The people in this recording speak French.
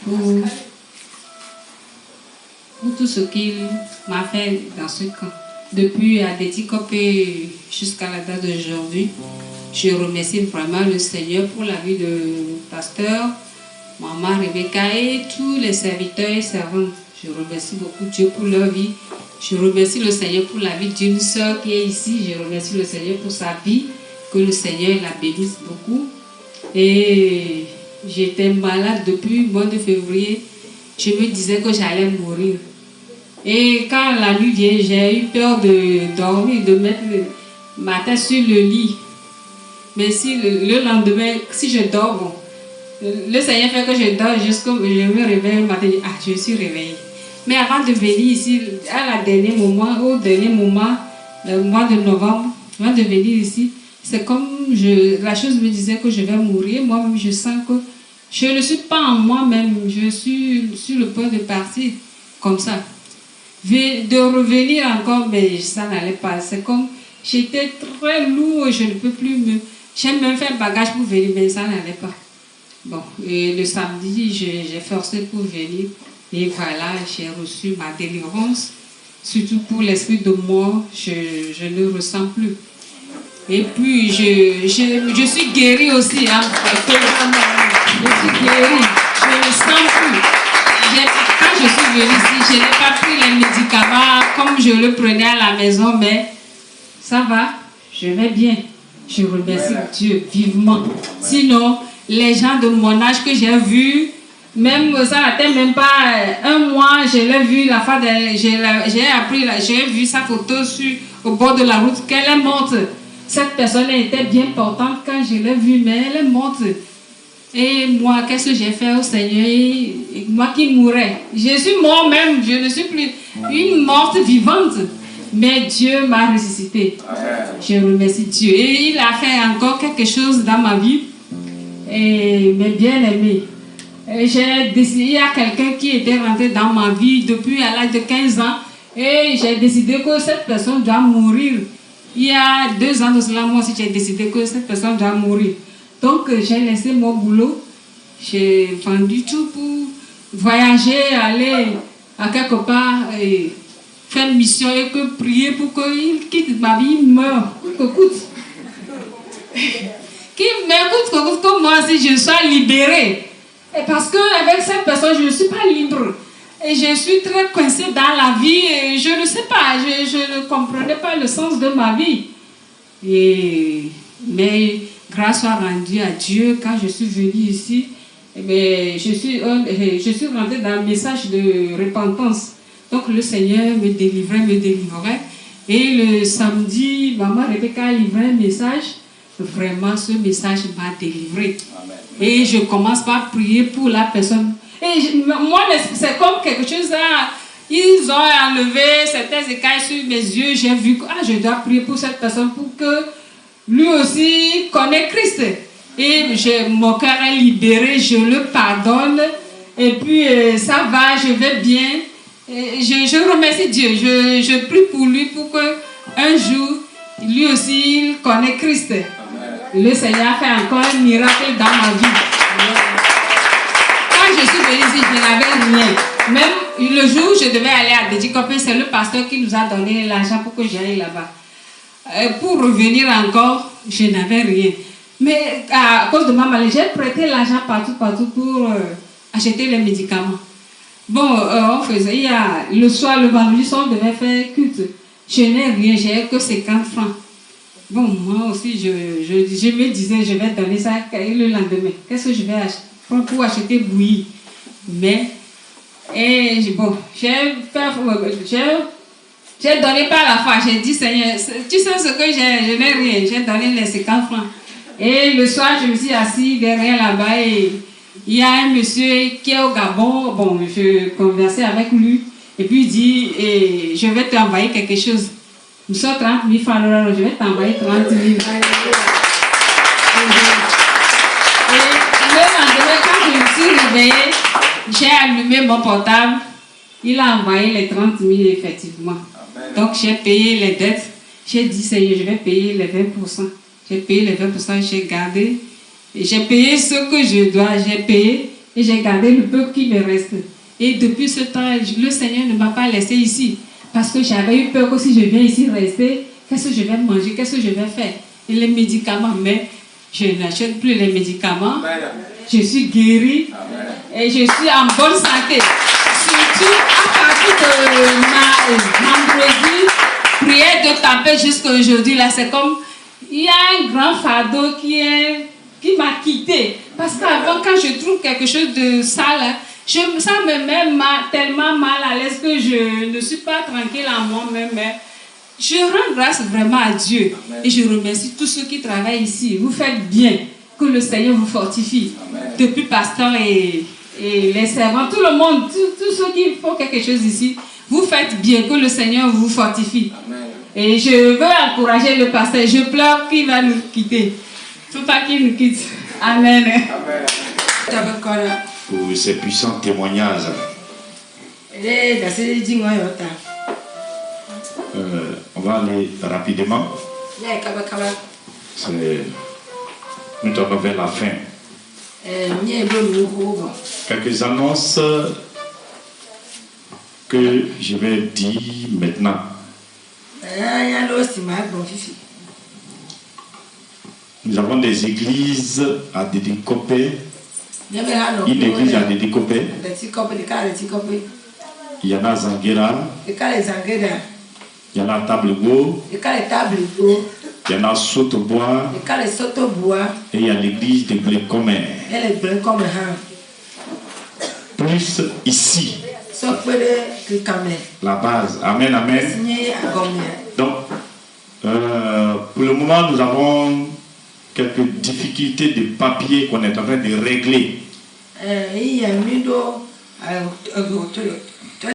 pour tout ce qu'il m'a fait dans ce camp. Depuis Adétikop jusqu'à la date d'aujourd'hui, je remercie vraiment le Seigneur pour la vie de pasteur, maman Rebecca et tous les serviteurs et servantes. Je remercie beaucoup Dieu pour leur vie. Je remercie le Seigneur pour la vie d'une sœur qui est ici. Je remercie le Seigneur pour sa vie. Que le Seigneur la bénisse beaucoup. Et j'étais malade depuis le mois de février. Je me disais que j'allais mourir. Et quand la nuit vient, j'ai eu peur de dormir, de mettre ma tête sur le lit. Mais si le lendemain, si je dors, bon, le Seigneur fait que je dors jusqu'au je me réveille le matin. Ah, je suis réveillée. Mais avant de venir ici, au dernier moment, le mois de novembre, avant de venir ici, c'est comme la chose me disait que je vais mourir. Moi-même, je sens que je ne suis pas en moi-même. Je suis sur le point de partir comme ça. De revenir encore, mais ça n'allait pas. C'est comme j'étais très lourd, je ne peux plus me... J'ai même fait un bagage pour venir, mais ça n'allait pas. Bon, et le samedi, j'ai forcé pour venir. Et voilà, j'ai reçu ma délivrance. Surtout pour l'esprit de mort, je ne ressens plus. Et puis, je suis guérie aussi. Hein. Je suis guérie. Je ne sens plus. Quand je suis venue ici, je n'ai pas pris les médicaments comme je le prenais à la maison, mais ça va, je vais bien. Je remercie Dieu vivement. Sinon, les gens de mon âge que j'ai vus, même ça n'atteint même pas un mois, je l'ai vu, j'ai vu sa photo au bord de la route, qu'elle est morte. Cette personne était bien portante quand je l'ai vue, mais elle est morte. Et moi, qu'est-ce que j'ai fait au Seigneur? Et moi qui mourais. Je suis mort même, je ne suis plus une morte vivante. Mais Dieu m'a ressuscité. Je remercie Dieu. Et il a fait encore quelque chose dans ma vie. Et mes bien-aimés. Il y a quelqu'un qui était rentré dans ma vie depuis à l'âge de 15 ans. Et j'ai décidé que cette personne doit mourir. Il y a 2 ans de cela, moi aussi, j'ai décidé que cette personne doit mourir. Donc, j'ai laissé mon boulot. J'ai vendu tout pour voyager, aller à quelque part, et faire une mission et que prier pour qu'il quitte ma vie, il meurt. Qu'il m'écoute, que moi aussi, je sois libérée. Et parce qu'avec cette personne, je ne suis pas libre. Et je suis très coincée dans la vie et je ne sais pas, je ne comprenais pas le sens de ma vie. Mais grâce soit rendue à Dieu, quand je suis venue ici, je suis rentrée dans un message de repentance. Donc le Seigneur me délivrait. Et le samedi, maman Rebecca a livré un message. Vraiment, ce message m'a délivrée. Et je commence par prier pour la personne. Et moi, c'est comme quelque chose là. Ils ont enlevé certains écailles sur mes yeux. J'ai vu que je dois prier pour cette personne pour que lui aussi connaisse Christ. Et mon cœur est libéré, je le pardonne. Et puis ça va, je vais bien. Et je remercie Dieu. Je prie pour lui pour qu'un jour, lui aussi, il connaisse Christ. Le Seigneur a fait encore un miracle dans ma vie. Quand je suis venue ici, je n'avais rien. Même le jour où je devais aller à Adétikop, c'est le pasteur qui nous a donné l'argent pour que j'aille là-bas. Pour revenir encore, je n'avais rien. Mais à cause de ma maladie, j'ai prêté l'argent partout pour acheter les médicaments. Bon, on faisait, le soir, le vendredi soir, on devait faire culte. Je n'ai rien, j'ai que 50 francs. Bon, moi aussi, je me disais, je vais donner ça le lendemain. Qu'est-ce que je vais acheter? Pour acheter bouillie. Mais, bon, j'ai donné par la foi. J'ai dit, Seigneur, tu sais ce que j'ai? Je n'ai rien. J'ai donné les 50 francs. Et le soir, je me suis assis derrière là-bas et il y a un monsieur qui est au Gabon. Bon, je conversais avec lui. Et puis il dit, je vais t'envoyer quelque chose. Nous sommes 30 000 francs, je vais t'envoyer 30 000. Et le lendemain, quand je me suis réveillée, j'ai allumé mon portable. Il a envoyé les 30 000 effectivement. Amen. Donc j'ai payé les dettes. J'ai dit, Seigneur, je vais payer les 20%. J'ai payé les 20%, j'ai gardé. Et j'ai payé ce que je dois, j'ai payé. Et j'ai gardé le peu qui me reste. Et depuis ce temps, le Seigneur ne m'a pas laissé ici. Parce que j'avais eu peur que si je viens ici rester, qu'est-ce que je vais manger, qu'est-ce que je vais faire? Et les médicaments, mais je n'achète plus les médicaments. Je suis guérie et je suis en bonne santé. Surtout à partir de vendredi, prière de tempête jusqu'à aujourd'hui, là, c'est comme, il y a un grand fardeau qui m'a quitté. Parce qu'avant, quand je trouve quelque chose de sale, ça me met tellement mal à l'aise que je ne suis pas tranquille en moi-même. Je rends grâce vraiment à Dieu. Et je remercie tous ceux qui travaillent ici. Vous faites bien. Que le Seigneur vous fortifie. Depuis pasteur et les servants, tout le monde, tous ceux qui font quelque chose ici, vous faites bien. Que le Seigneur vous fortifie. Et je veux encourager le pasteur. Je pleure qu'il va nous quitter. Il ne faut pas qu'il nous quitte. Amen. Pour ces puissants témoignages. On va aller rapidement. Nous allons vers la fin. Quelques annonces que je vais dire maintenant. Nous avons des églises à Dédicopé. Une église à Dédicopé. Il y en a à Zanguera. Il y en a à Tablego. Il y en a à Sotobois. Et il y a l'église de Blécomé. Plus ici. La base. Amen, amen. Donc, pour le moment, nous avons quelques difficultés de papier qu'on est en train de régler.